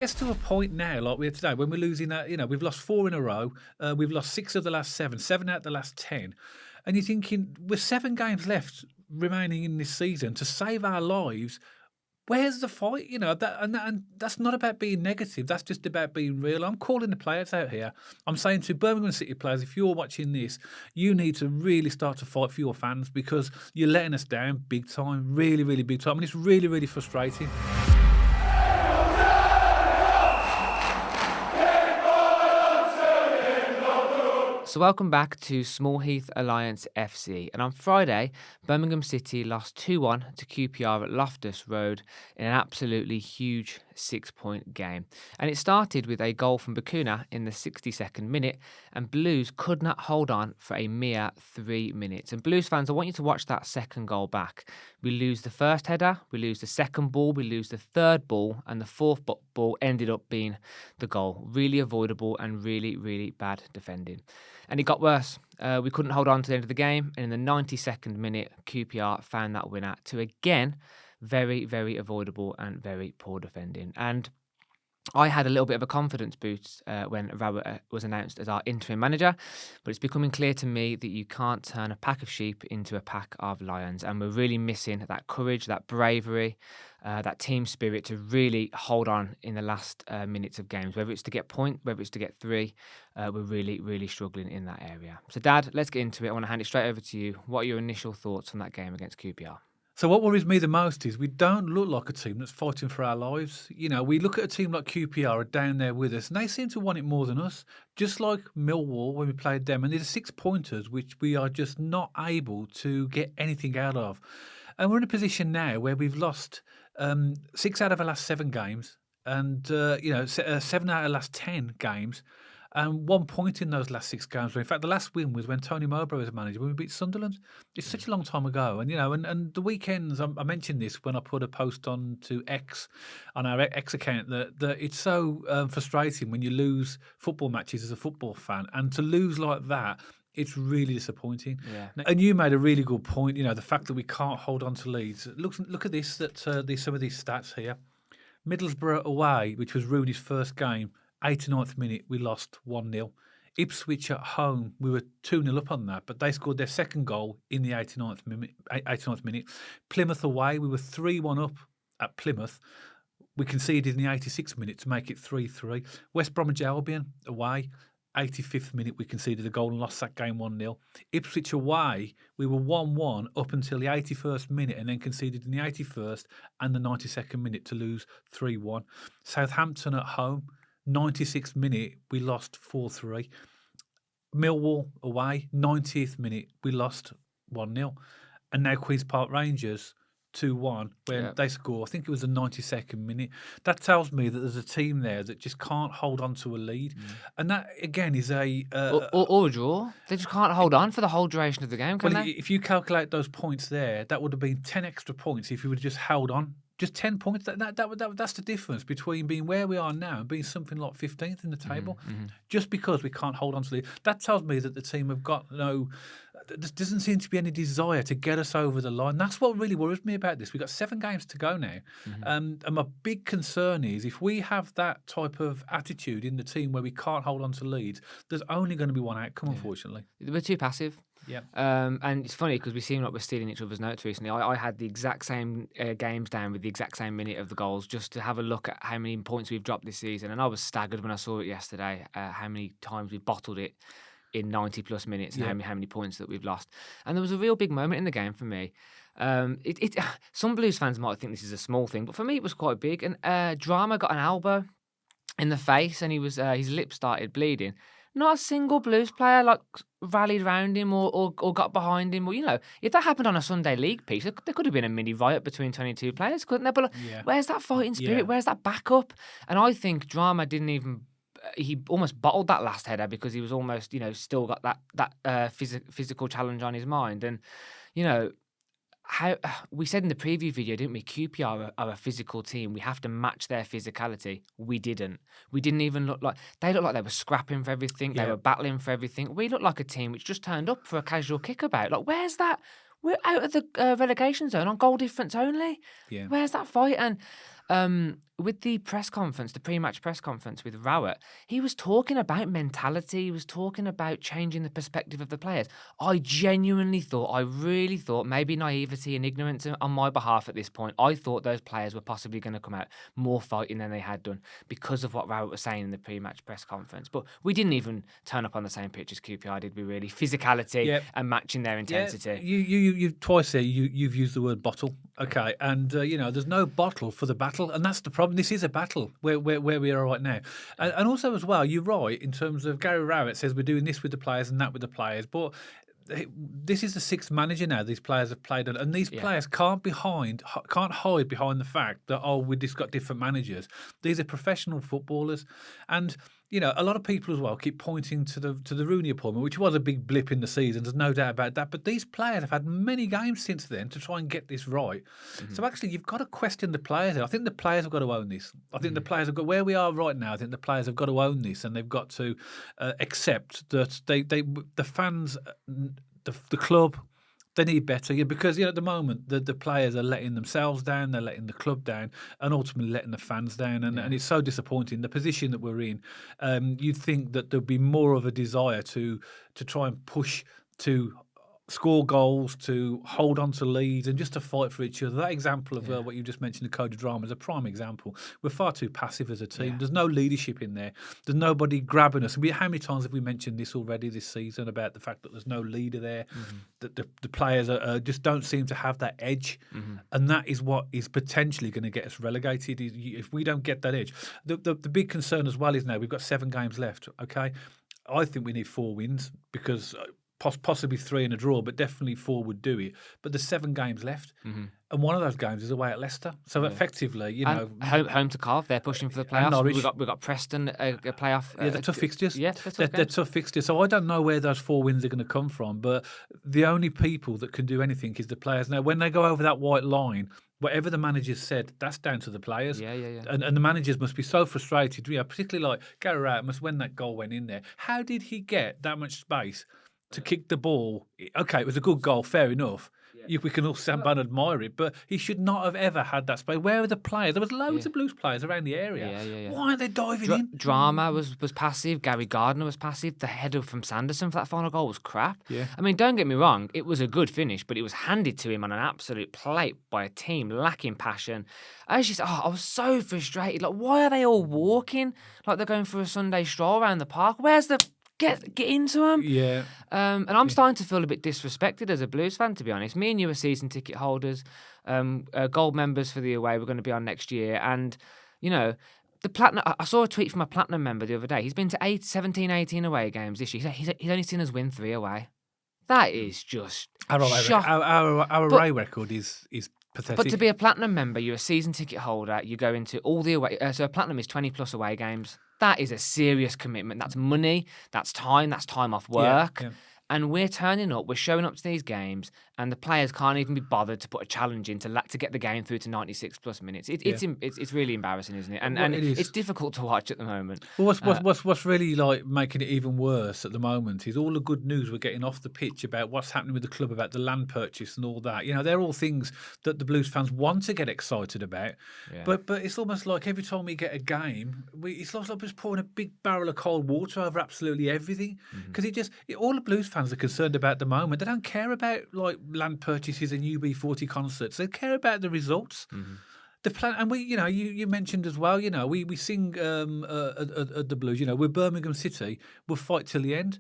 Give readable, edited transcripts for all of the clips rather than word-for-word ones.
It's to a point now, like we are today, when we're losing that, we've lost 4 in a row. We've lost 6 of the last 7, 7 out of the last 10. And you're thinking, with 7 games left remaining in this season to save our lives, where's the fight? And that's not about being negative. That's just about being real. I'm calling the players out here. I'm saying to Birmingham City players, if you're watching this, you need to really start to fight for your fans because you're letting us down big time, really, really big time. And it's really, really frustrating. So welcome back to Small Heath Alliance FC. And on Friday, Birmingham City lost 2-1 to QPR at Loftus Road in an absolutely huge 6-point game. And it started with a goal from Bakuna in the 62nd minute, and Blues could not hold on for a mere 3 minutes. And Blues fans, I want you to watch that second goal back. We lose the first header, we lose the second ball, we lose the third ball, and the fourth ball ended up being the goal. Really avoidable and really, really bad defending. And it got worse. We couldn't hold on to the end of the game. And in the 92nd minute, QPR found that winner to, again, very, very avoidable and very poor defending. And I had a little bit of a confidence boost when Robert was announced as our interim manager, but it's becoming clear to me that you can't turn a pack of sheep into a pack of lions, and we're really missing that courage, that bravery, that team spirit to really hold on in the last minutes of games, whether it's to get point, whether it's to get 3. We're really, really struggling in that area. So, Dad, let's get into it. I want to hand it straight over to you. What are your initial thoughts on that game against QPR? So what worries me the most is we don't look like a team that's fighting for our lives. We look at a team like QPR are down there with us, and they seem to want it more than us. Just like Millwall when we played them, and these are 6-pointers which we are just not able to get anything out of. And we're in a position now where we've lost 6 out of the last 7 games, and 7 out of the last 10 games. And 1 point in those last 6 games. In fact, the last win was when Tony Mowbray was a manager, when we beat Sunderland. It's such a long time ago. And the weekends, I mentioned this when I put a post on to X, on our X account, that it's so frustrating when you lose football matches as a football fan. And to lose like that, it's really disappointing. Yeah. And you made a really good point, the fact that we can't hold on to leads. Look at this, some of these stats here. Middlesbrough away, which was Rooney's first game, 89th minute, we lost 1-0. Ipswich at home, we were 2-0 up on that, but they scored their second goal in the 89th minute. Plymouth away, we were 3-1 up at Plymouth. We conceded in the 86th minute to make it 3-3. West Bromwich Albion away, 85th minute, we conceded a goal and lost that game 1-0. Ipswich away, we were 1-1 up until the 81st minute and then conceded in the 81st and the 92nd minute to lose 3-1. Southampton at home, 96th minute, we lost 4-3. Millwall away, 90th minute, we lost 1-0. And now Queen's Park Rangers, 2-1, when they score, I think it was the 92nd minute. That tells me that there's a team there that just can't hold on to a lead. And that, again, is Or a draw. They just can't hold on for the whole duration of the game, can they? If you calculate those points there, that would have been 10 extra points if you would have just held on. Just 10 points. That's the difference between being where we are now and being something like 15th in the table. Just because we can't hold on to the. That tells me that the team have got no. There doesn't seem to be any desire to get us over the line. That's what really worries me about this. We've got 7 games to go now. And my big concern is if we have that type of attitude in the team where we can't hold on to leads, there's only going to be one outcome, unfortunately. We're too passive. Yeah. And it's funny because we seem like we're stealing each other's notes recently. I had the exact same games down with the exact same minute of the goals just to have a look at how many points we've dropped this season. And I was staggered when I saw it yesterday, how many times we bottled it in 90 plus minutes and how many points that we've lost. And there was a real big moment in the game for me. Some Blues fans might think this is a small thing, but for me it was quite big. And Drama got an elbow in the face and his lip started bleeding. Not a single Blues player rallied around him or got behind him. Or, if that happened on a Sunday league piece, there could have been a mini riot between 22 players, couldn't there? But where's that fighting spirit? Yeah. Where's that backup? And I think Drama didn't even. He almost bottled that last header because he was almost, still got that physical challenge on his mind. And, how we said in the preview video, didn't we? QPR are a physical team. We have to match their physicality. We didn't. We didn't even look like they were scrapping for everything. They were battling for everything. We looked like a team which just turned up for a casual kickabout. Where's that? We're out of the relegation zone on goal difference only. Yeah. Where's that fight? And with the press conference, the pre-match press conference with Rowett, he was talking about mentality. He was talking about changing the perspective of the players. I really thought, maybe naivety and ignorance on my behalf at this point, I thought those players were possibly going to come out more fighting than they had done because of what Rowett was saying in the pre-match press conference. But we didn't even turn up on the same pitch as QPR, did we really? Physicality and matching their intensity. You twice there, you've used the word bottle. Okay, and there's no bottle for the battle, and that's the problem. This is a battle where we are right now, and also as well, you're right in terms of Gary Rowett says we're doing this with the players and that with the players, but this is the sixth manager now these players have played on, and these players can't hide behind the fact that we just got different managers. These are professional footballers, and a lot of people as well keep pointing to the Rooney appointment, which was a big blip in the season. There's no doubt about that. But these players have had many games since then to try and get this right. Mm-hmm. So actually, you've got to question the players. I think the players have got to own this. I think the players have got where we are right now. I think the players have got to own this, and they've got to accept that the fans, the club. They need better, because at the moment the players are letting themselves down, they're letting the club down, and ultimately letting the fans down, and it's so disappointing. The position that we're in, you'd think that there'd be more of a desire to try and push to score goals, to hold on to leads, and just to fight for each other. That example of what you just mentioned, the code of drama, is a prime example. We're far too passive as a team. There's no leadership in there. There's nobody grabbing us. How many times have we mentioned this already this season about the fact that there's no leader there, that the players just don't seem to have that edge, and that is what is potentially going to get us relegated if we don't get that edge. The big concern as well is now we've got 7 games left, okay? I think we need 4 wins because possibly 3 in a draw, but definitely 4 would do it. But there's 7 games left, and one of those games is away at Leicester. So effectively, home to Cardiff, they're pushing for the playoffs. We've got Preston a playoff. They're tough fixtures. Yeah, they're tough fixtures. So I don't know where those 4 wins are going to come from, but the only people that can do anything is the players. Now, when they go over that white line, whatever the managers said, that's down to the players. Yeah. And the managers must be so frustrated, particularly like Gary Rowett, when that goal went in there. How did he get that much space to kick the ball? Okay, it was a good goal, fair enough. We can all stand by and admire it, but he should not have ever had that space. Where are the players? There was loads of Blues players around the area. Yeah. Why aren't they diving in? Drama was passive. Gary Gardner was passive. The header from Sanderson for that final goal was crap. Yeah. I mean, don't get me wrong. It was a good finish, but it was handed to him on an absolute plate by a team lacking passion. I was so frustrated. Like, why are they all walking like they're going for a Sunday stroll around the park? Where's the... Get into them. Yeah. And I'm starting to feel a bit disrespected as a Blues fan, to be honest. Me and you are season ticket holders, gold members for the away. We're going to be on next year. And, the platinum. I saw a tweet from a platinum member the other day. He's been to 17, 18 away games this year. He's only seen us win 3 away. That is just shocking. Our away record is pathetic. But to be a platinum member, you're a season ticket holder. You go into all the away. So a platinum is 20 plus away games. That is a serious commitment. That's money. That's time off work. Yeah. And we're turning up. We're showing up to these games, and the players can't even be bothered to put a challenge in to get the game through to 96 plus minutes. It's really embarrassing, isn't it? And it's difficult to watch at the moment. Well, what's really like making it even worse at the moment is all the good news we're getting off the pitch about what's happening with the club, about the land purchase and all that. They're all things that the Blues fans want to get excited about. Yeah. But it's almost like every time we get a game, it's like just pouring a big barrel of cold water over absolutely everything. Because all the Blues fans are concerned about the moment. They don't care about like land purchases and UB40 concerts. They care about the results. The plan, and we, you mentioned as well. We sing at the Blues. We're Birmingham City. We'll fight till the end.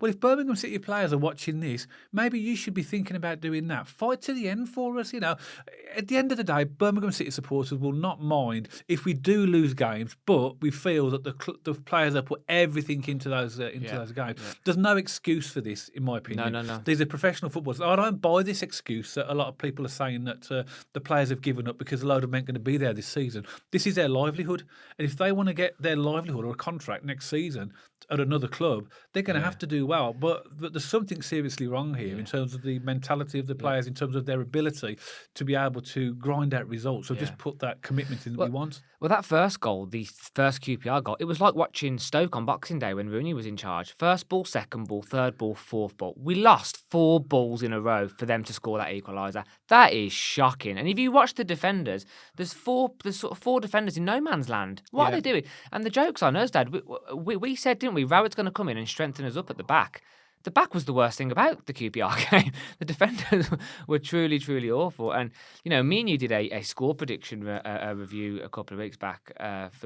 Well, if Birmingham City players are watching this, maybe you should be thinking about doing that. Fight to the end for us. At the end of the day, Birmingham City supporters will not mind if we do lose games, but we feel that the players have put everything into those games. Yeah. There's no excuse for this, in my opinion. No. These are professional footballers. I don't buy this excuse that a lot of people are saying that the players have given up because a load of men going to be there this season. This is their livelihood, and if they want to get their livelihood or a contract next season at another club, they're going to have to do well, but there's something seriously wrong here in terms of the mentality of the players, in terms of their ability to be able to grind out results. So just put that commitment in that we want. Well, that first goal, the first QPR goal, it was like watching Stoke on Boxing Day when Rooney was in charge. First ball, second ball, third ball, fourth ball. We lost 4 balls in a row for them to score that equaliser. That is shocking. And if you watch the defenders, there's sort of 4 defenders in no man's land. What are they doing? And the joke's on us, Dad. We said, didn't we, Rowett's going to come in and strengthen us up at the back. The back was the worst thing about the QPR game. The defenders were truly, truly awful. And, me and you did a score prediction review a couple of weeks back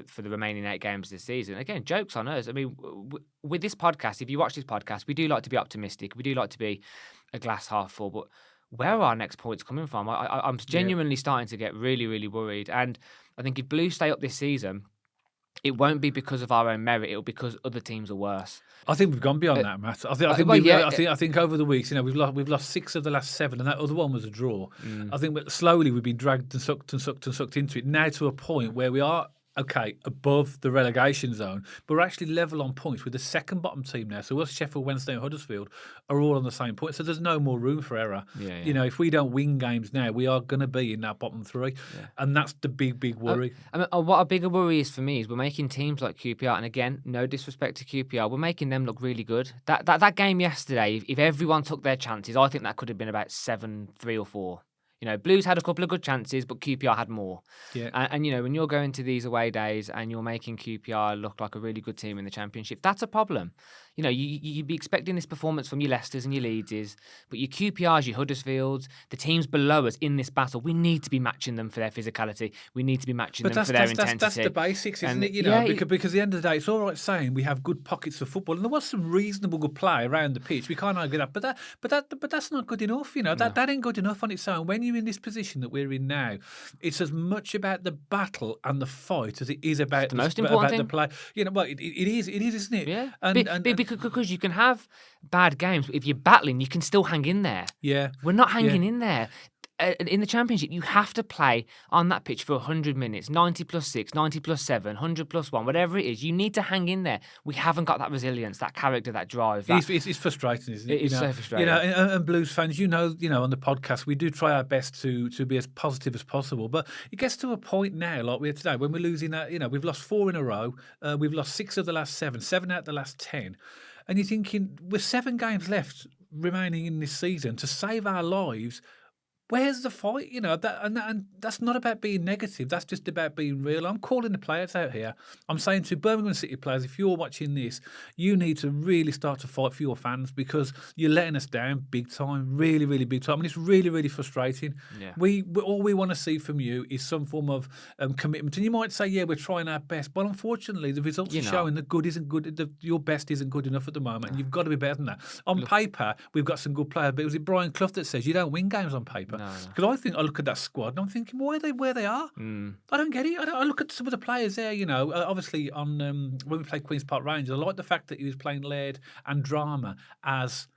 for the remaining 8 games this season. Again, joke's on us. I mean, with this podcast, if you watch this podcast, we do like to be optimistic. We do like to be a glass half full. But where are our next points coming from? I'm genuinely starting to get really, really worried. And I think if Blues stay up this season, it won't be because of our own merit. It'll be because other teams are worse. I think we've gone beyond that, Matt. I think over the weeks, we've lost 6 of the last 7, and that other one was a draw. I think that slowly we've been dragged and sucked into it. Now to a point where we are above the relegation zone, but we're actually level on points with the second bottom team now. So us, Sheffield Wednesday and Huddersfield are all on the same point. So there's no more room for error. If we don't win games now, we are going to be in that bottom 3, and that's the big worry. What a bigger worry is for me is we're making teams like QPR, and again, no disrespect to QPR, we're making them look really good. That game yesterday, if everyone took their chances, I think that could have been about 7-3 or 4. Blues had a couple of good chances, but QPR had more. Yeah. And when you're going to these away days and you're making QPR look like a really good team in the Championship, that's a problem. You'd be expecting this performance from your Leicesters and your Leedses, but your QPRs, your Huddersfields, the teams below us in this battle, we need to be matching them for their physicality. We need to be matching them for their intensity. That's the basics, isn't it? Because at the end of the day, it's all right saying we have good pockets of football, and there was some reasonable good play around the pitch. We can't argue that, but that's not good enough. That ain't good enough on its own. When you're in this position that we're in now, it's as much about the battle and the fight as it is about the most important thing. The play. It is, isn't it? Yeah. Because you can have bad games, but if you're battling, you can still hang in there. Yeah. We're not hanging in there. In the Championship, you have to play on that pitch for 100 minutes, 90 plus 6, 90 plus 7, 100 plus 1, whatever it is. You need to hang in there. We haven't got that resilience, that character, that drive. It's frustrating, isn't it? It is so frustrating. And Blues fans, on the podcast, we do try our best to be as positive as possible. But it gets to a point now, like we are today, when we're losing that, we've lost 4 in a row. We've lost 6 of the last 7 out of the last 10. And you're thinking, with 7 games left remaining in this season to save our lives, where's the fight? And that's not about being negative. That's just about being real. I'm calling the players out here. I'm saying to Birmingham City players, if you're watching this, you need to really start to fight for your fans because you're letting us down big time, really, really big time. And it's really, really frustrating. Yeah. All we want to see from you is some form of commitment. And you might say, we're trying our best. But unfortunately, the results are showing that good isn't good. Your best isn't good enough at the moment. And you've got to be better than that. On paper, we've got some good players. But was it Brian Clough that says you don't win games on paper? Because I look at that squad and I'm thinking, why are they where they are? I don't get it. I look at some of the players there, obviously on when we played Queen's Park Rangers, I like the fact that he was playing Laird and Drama as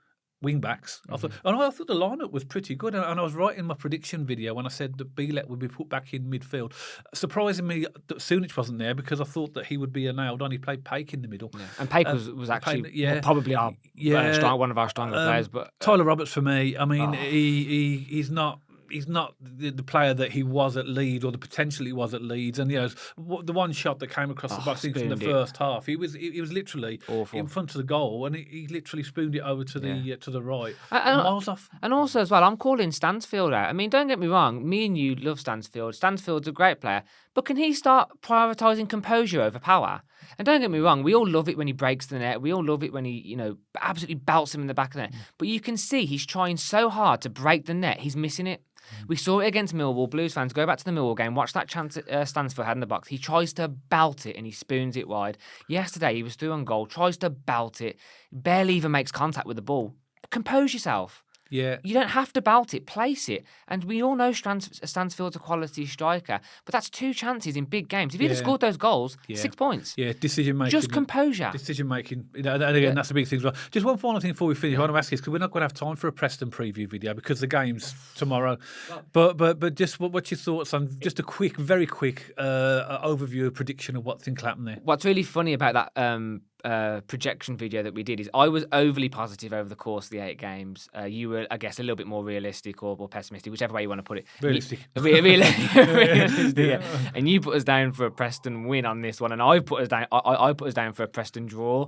wing-backs. I thought the lineup was pretty good. And I was right in my prediction video when I said that Bielek would be put back in midfield. Surprisingly, that Sunic wasn't there because I thought that he would be nailed on. He played Paik in the middle. Yeah. And Paik was actually probably one of our stronger players. But Tyler Roberts, for me, I mean, he's not the player that he was at Leeds or the potential he was at Leeds. And the one shot that came across the box in the first half, he was literally awful in front of the goal, and he literally spooned it over to the right, miles off. And also as well, I'm calling Stansfield out. I mean, don't get me wrong, me and you love Stansfield. Stansfield's a great player, but can he start prioritising composure over power? And don't get me wrong, we all love it when he breaks the net. We all love it when he, absolutely belts him in the back of the net. But you can see he's trying so hard to break the net, he's missing it. We saw it against Millwall. Blues fans, go back to the Millwall game, watch that chance Stansfield had in the box. He tries to belt it and he spoons it wide. Yesterday, he was through on goal, tries to belt it, barely even makes contact with the ball. Compose yourself. Yeah. You don't have to belt it, place it. And we all know Stansfield's a quality striker, but that's 2 chances in big games. If he'd have scored those goals, 6 points. Yeah, decision making. Just composure. Decision making. And again, that's a big thing as well. Just one final thing before we finish. I want to ask you, because we're not going to have time for a Preston preview video because the game's tomorrow. But just what's your thoughts on just a very quick overview, prediction of what think will happen there? What's really funny about that projection video that we did is I was overly positive over the course of the 8 games. You were, I guess, a little bit more realistic or pessimistic, whichever way you want to put it. Realistic. Realistic, yeah. And you put us down for a Preston win on this one, and I put us down. I put us down for a Preston draw.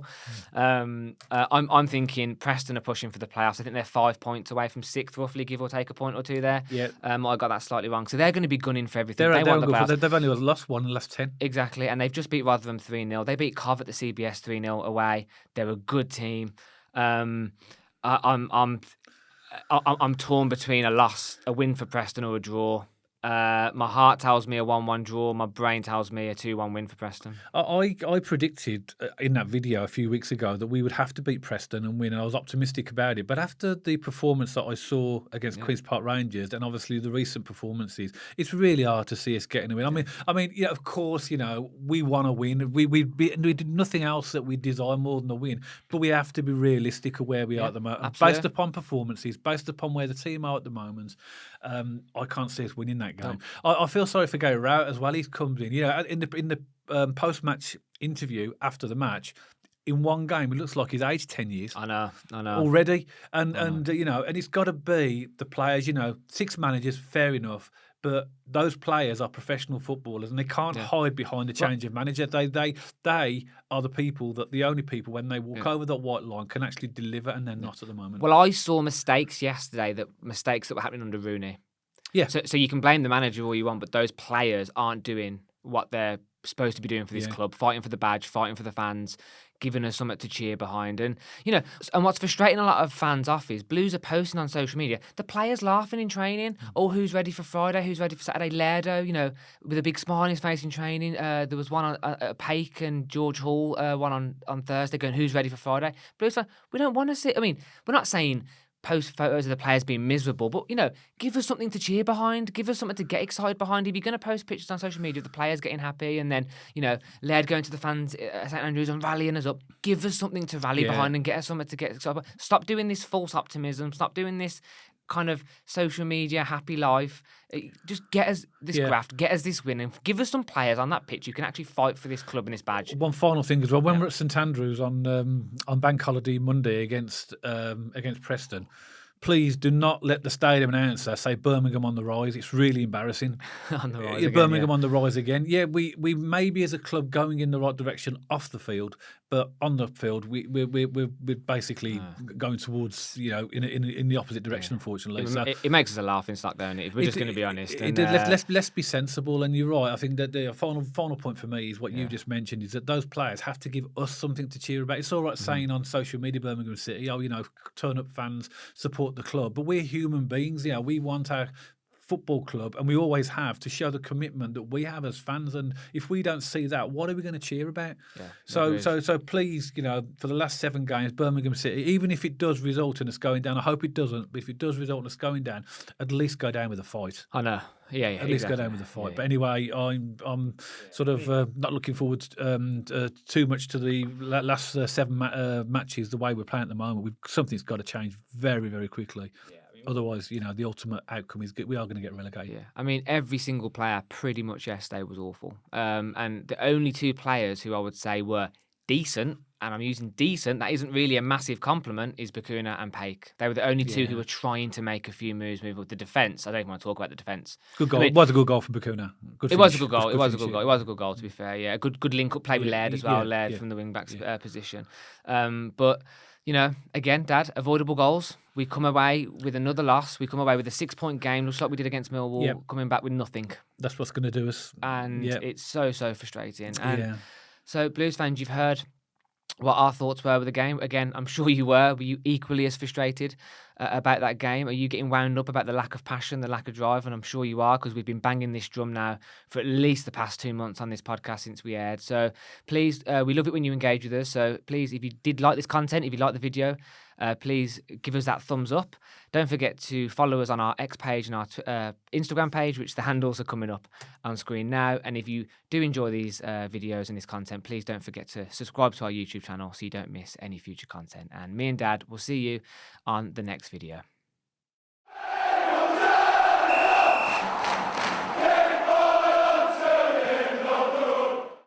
I'm thinking Preston are pushing for the playoffs. I think they're 5 points away from 6th, roughly, give or take a point or two there. Yeah. I got that slightly wrong. So they're going to be gunning for everything. They've playoffs. only lost 1 in the last 10. Exactly, and they've just beat Rotherham 3-0. They beat Cov at the CBS 3-0 away. They're a good team. I'm torn between a win for Preston or a draw. My heart tells me a 1-1 draw. My brain tells me a 2-1 win for Preston. I predicted in that video a few weeks ago that we would have to beat Preston and win, and I was optimistic about it. But after the performance that I saw against Queen's Park Rangers and obviously the recent performances, it's really hard to see us getting a win. I mean, yeah, of course, we want to win. We did nothing else that we desire more than a win, but we have to be realistic of where we are at the moment, absolutely. based upon performances, based upon where the team are at the moment. I can't see us winning that game. No. I feel sorry for Gary Rowett as well. He's come in, in the post-match interview after the match. In one game, it looks like he's aged 10 years. I know already, and it's got to be the players. 6 managers, fair enough. But those players are professional footballers, and they can't hide behind the change of manager. They are the only people when they walk over that white line can actually deliver, and they're not at the moment. Well, I saw mistakes yesterday that were happening under Rooney. Yeah. So you can blame the manager all you want, but those players aren't doing what they're supposed to be doing for this club, fighting for the badge, fighting for the fans, giving us something to cheer behind. And, and what's frustrating a lot of fans off is Blues are posting on social media, the players laughing in training. Oh, who's ready for Friday? Who's ready for Saturday? Lerdo, with a big smile on his face in training. There was one on Paik and George Hall, one on Thursday going, who's ready for Friday? Blues fan, we don't want to see, we're not saying post photos of the players being miserable, but give us something to cheer behind, give us something to get excited behind. If you're going to post pictures on social media of the players getting happy and then Laird going to the fans at St.Andrews and rallying us up, give us something to rally behind and get us something to get excited. Stop doing this false optimism, stop doing this kind of social media happy life. Just get us this graft, get us this win, and give us some players on that pitch who can actually fight for this club and this badge. One final thing as well, when we're at St Andrews on Bank Holiday Monday against Preston, please do not let the stadium announcer say Birmingham on the rise. It's really embarrassing. On the rise again, Birmingham on the rise again. Yeah, we may be as a club going in the right direction off the field, but on the field we're basically going towards in the opposite direction. Unfortunately, it makes us a laughing stock, don't it? If we're just going to be honest. Let's be sensible. And you're right. I think that the final point for me is what you just mentioned, is that those players have to give us something to cheer about. It's all right saying on social media, Birmingham City, turn up fans, support the club, but we're human beings. We want our football club, and we always have, to show the commitment that we have as fans. And if we don't see that, what are we going to cheer about? So please, for the last 7 games, Birmingham City, even if it does result in us going down, I hope it doesn't, but if it does result in us going down, at least go down with a fight. I know. At least go down with a fight. But anyway, I'm sort of not looking forward too much to the last 7 matches. The way we're playing at the moment, something's got to change very, very quickly. Otherwise, the ultimate outcome is we are going to get relegated. Yeah, I mean, every single player pretty much yesterday was awful. And the only 2 players who I would say were decent, and I'm using decent, that isn't really a massive compliment, is Bakuna and Paik. They were the only 2 who were trying to make a few moves with the defence. I don't even want to talk about the defence. Good goal. It was a good goal for Bakuna. It was a good goal. It was a good goal, to be fair. Yeah, a good link-up play with Laird as well. Laird from the wing-back's position. But again, Dad, avoidable goals. We come away with another loss. We come away with a 6-point game. Looks like we did against Millwall, coming back with nothing. That's what's going to do us. And it's so frustrating. And so, Blues fans, you've heard what our thoughts were with the game. Again, I'm sure you were. Were you equally as frustrated about that game? Are you getting wound up about the lack of passion, the lack of drive? And I'm sure you are, because we've been banging this drum now for at least the past 2 months on this podcast since we aired. So please, we love it when you engage with us. So please, if you did like this content, if you like the video, please give us that thumbs up. Don't forget to follow us on our X page and our Instagram page, which the handles are coming up on screen now. And if you do enjoy these videos and this content, please don't forget to subscribe to our YouTube channel so you don't miss any future content. And me and Dad will see you on the next video.